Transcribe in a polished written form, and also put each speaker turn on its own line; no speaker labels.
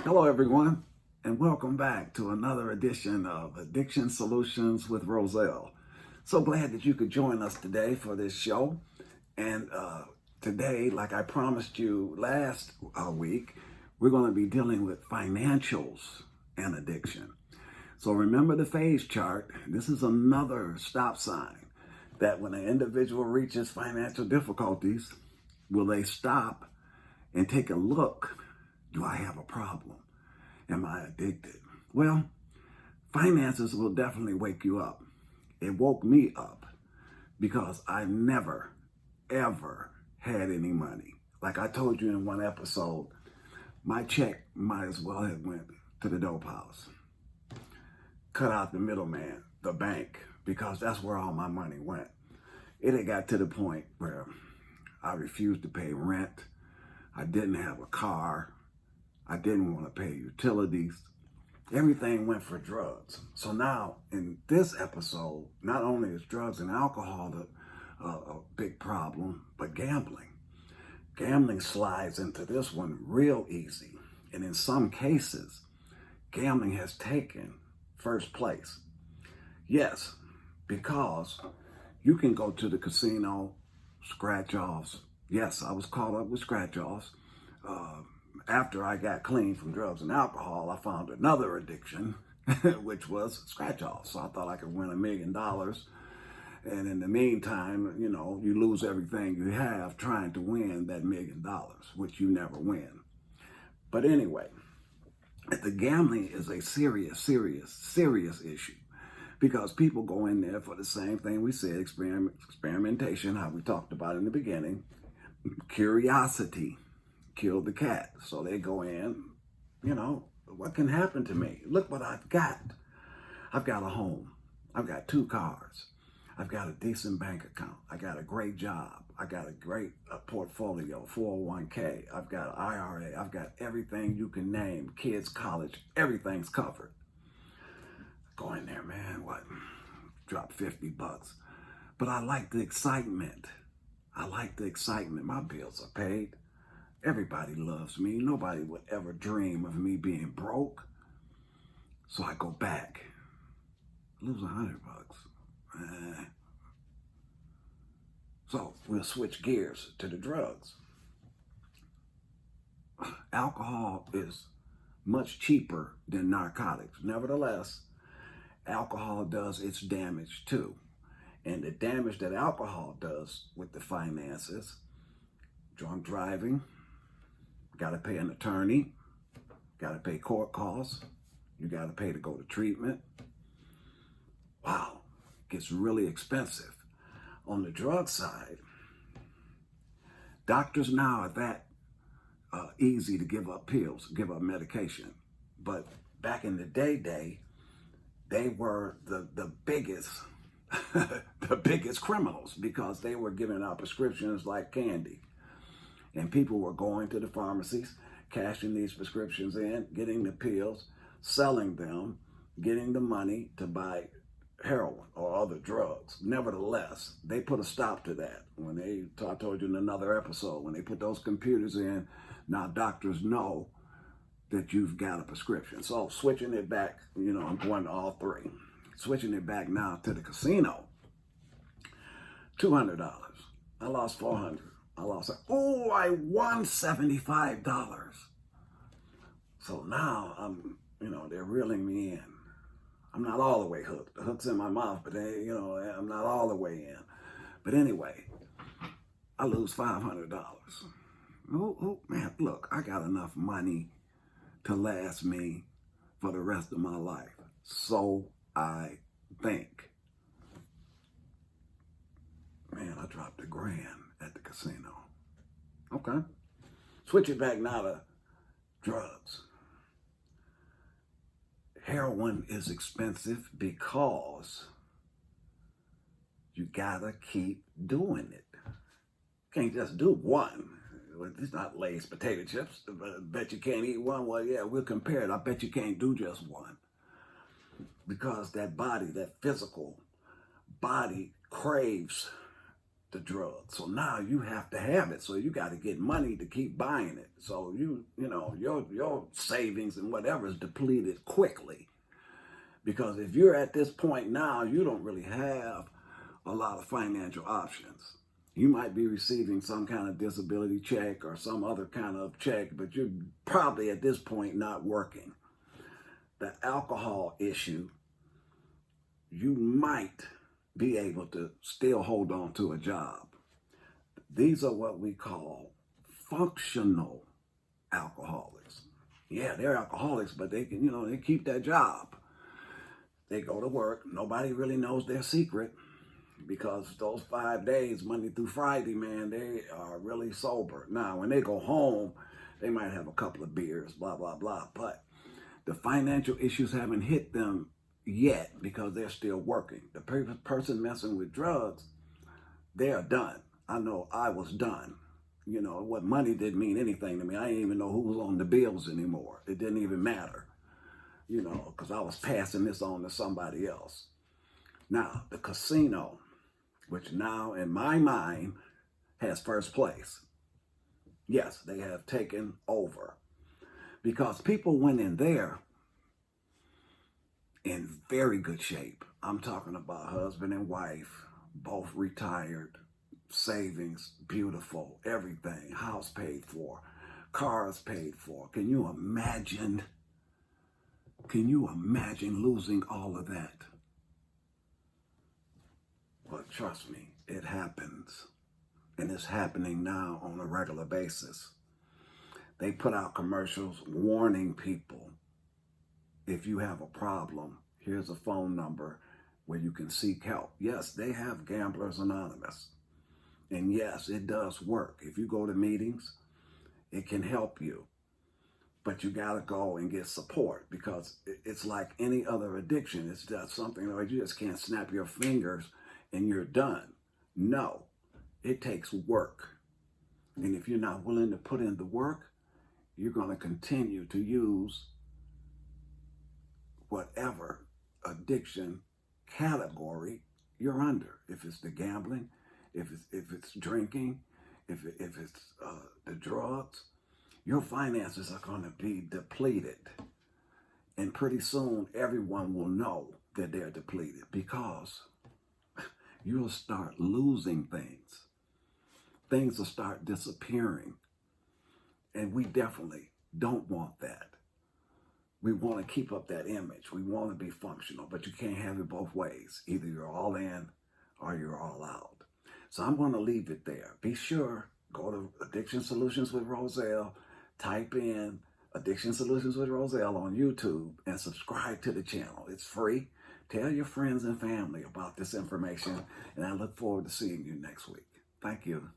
Hello, everyone, and welcome back to another edition of Addiction Solutions with Roselle. So glad that you could join us today for this show. And today, like I promised you last week, we're going to be dealing with financials and addiction. So remember the phase chart. This is another stop sign that when an individual reaches financial difficulties, will they stop and take a look? Do I have a problem? Am I addicted? Well, finances will definitely wake you up. It woke me up because I never, ever had any money. Like I told you in one episode, my check might as well have went to the dope house. Cut out the middleman, the bank, because that's where all my money went. It had got to the point where I refused to pay rent. I didn't have a car. I didn't want to pay utilities. Everything went for drugs. So now in this episode, not only is drugs and alcohol a big problem, but gambling. Gambling slides into this one real easy. And in some cases, gambling has taken first place. Yes, because you can go to the casino, scratch offs. Yes, I was caught up with scratch offs. After I got clean from drugs and alcohol, I found another addiction, which was scratch offs. So I thought I could win $1 million. And in the meantime, you lose everything you have trying to win that $1 million, which you never win. But anyway, the gambling is a serious issue because people go in there for the same thing we said, experimentation, how we talked about in the beginning, curiosity. Killed the cat. So they go in, what can happen to me? Look what I've got. I've got a home. I've got 2 cars. I've got a decent bank account. I got a great job. I got a great portfolio, 401k. I've got an IRA. I've got everything you can name. Kids, college, everything's covered. Go in there, man. What? Drop $50. But I like the excitement. My bills are paid. Everybody loves me. Nobody would ever dream of me being broke. So I go back. Lose $100. So we'll switch gears to the drugs. Alcohol is much cheaper than narcotics. Nevertheless, alcohol does its damage too. And the damage that alcohol does with the finances, drunk driving, got to pay an attorney, got to pay court costs, you got to pay to go to treatment. Wow, it gets really expensive. On the drug side, doctors now are that easy to give up pills, give up medication. But back in the day, they were the biggest, the biggest criminals because they were giving out prescriptions like candy. And people were going to the pharmacies, cashing these prescriptions in, getting the pills, selling them, getting the money to buy heroin or other drugs. Nevertheless, they put a stop to that. I told you in another episode, when they put those computers in, now doctors know that you've got a prescription. So switching it back, I'm going to all 3. Switching it back now to the casino, $200. I lost $400. I won $75. So now they're reeling me in. I'm not all the way hooked. The hook's in my mouth, but I'm not all the way in. But anyway, I lose $500. Oh man, look, I got enough money to last me for the rest of my life. So I think. Man, I dropped $1,000 at the casino. Okay. Switch it back now to drugs. Heroin is expensive because you gotta keep doing it. You can't just do one. It's not Lay's potato chips. I bet you can't eat one. Well, yeah, we'll compare it. I bet you can't do just one. Because that body, that physical body craves the drug. So now you have to have it. So you got to get money to keep buying it. So you know, your savings and whatever is depleted quickly. Because if you're at this point now, you don't really have a lot of financial options. You might be receiving some kind of disability check or some other kind of check, but you're probably at this point not working. The alcohol issue, you might be able to still hold on to a job. These are what we call functional alcoholics. Yeah, they're alcoholics, but they can, they keep their job. They go to work. Nobody really knows their secret because those 5 days, Monday through Friday, man, they are really sober. Now, when they go home, they might have a couple of beers, blah, blah, blah. But the financial issues haven't hit them yet because they're still working. The person messing with drugs, they are done. I know I was done. What money didn't mean anything to me. I didn't even know who was on the bills anymore. It didn't even matter, because I was passing this on to somebody else. Now, the casino, which now in my mind has first place. Yes, they have taken over because people went in there in very good shape. I'm talking about husband and wife, both retired, savings, beautiful, everything, house paid for, cars paid for. Can you imagine losing all of that? But trust me, it happens. And it's happening now on a regular basis. They put out commercials warning people, if you have a problem, here's a phone number where you can seek help. Yes, they have Gamblers Anonymous. And yes, it does work. If you go to meetings, it can help you. But you got to go and get support because it's like any other addiction. It's just something where you just can't snap your fingers and you're done. No, it takes work. And if you're not willing to put in the work, you're going to continue to use whatever addiction category you're under. If it's the gambling, if it's drinking, if it's the drugs, your finances are going to be depleted. And pretty soon, everyone will know that they're depleted because you'll start losing things. Things will start disappearing. And we definitely don't want that. We want to keep up that image. We want to be functional, but you can't have it both ways. Either you're all in or you're all out. So I'm going to leave it there. Be sure, go to Addiction Solutions with Roselle, type in Addiction Solutions with Roselle on YouTube and subscribe to the channel. It's free. Tell your friends and family about this information, and I look forward to seeing you next week. Thank you.